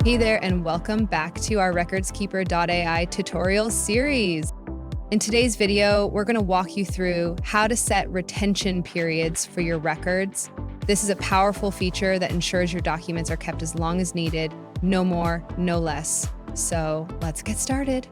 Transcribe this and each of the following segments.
Hey there, and welcome back to our RecordsKeeper.AI tutorial series. In today's video, we're going to walk you through how to set retention periods for your records. This is a powerful feature that ensures your documents are kept as long as needed, no more, no less. So let's get started.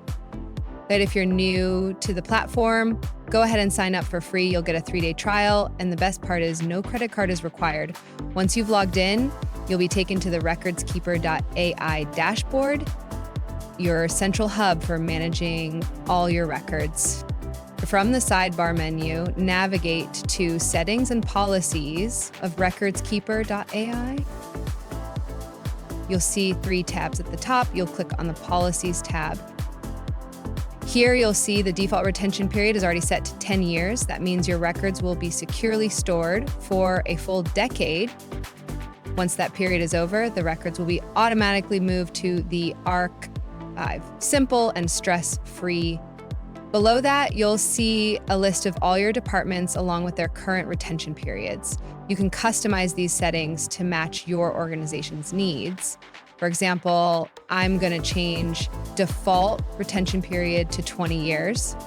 But if you're new to the platform, go ahead and sign up for free. You'll get a 3-day trial, and the best part is no credit card is required. Once you've logged in, you'll be taken to the RecordsKeeper.AI dashboard, your central hub for managing all your records. From the sidebar menu, navigate to Settings and Policies of RecordsKeeper.AI. You'll see 3 tabs at the top. You'll click on the Policies tab. Here you'll see the default retention period is already set to 10 years. That means your records will be securely stored for a full decade. Once that period is over, the records will be automatically moved to the archive. Simple and stress-free. Below that, you'll see a list of all your departments along with their current retention periods. You can customize these settings to match your organization's needs. For example, I'm going to change default retention period to 20 years.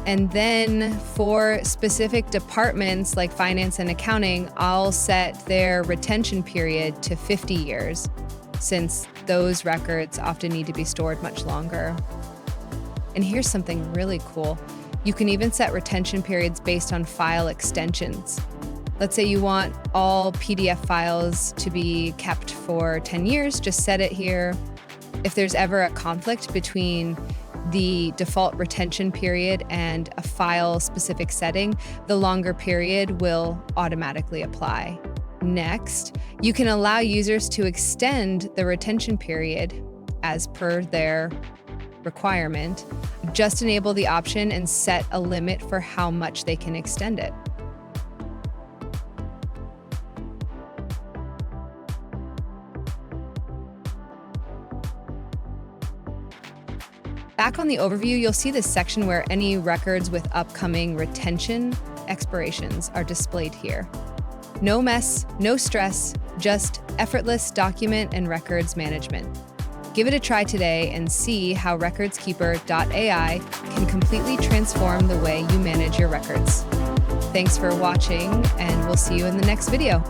And then for specific departments like finance and accounting, I'll set their retention period to 50 years, since those records often need to be stored much longer. And here's something really cool. You can even set retention periods based on file extensions. Let's say you want all PDF files to be kept for 10 years, just set it here. If there's ever a conflict between the default retention period and a file-specific setting, the longer period will automatically apply. Next, you can allow users to extend the retention period as per their requirement. Just enable the option and set a limit for how much they can extend it. Back on the overview, you'll see this section where any records with upcoming retention expirations are displayed here. No mess, no stress, just effortless document and records management. Give it a try today and see how RecordsKeeper.AI can completely transform the way you manage your records. Thanks for watching, and we'll see you in the next video.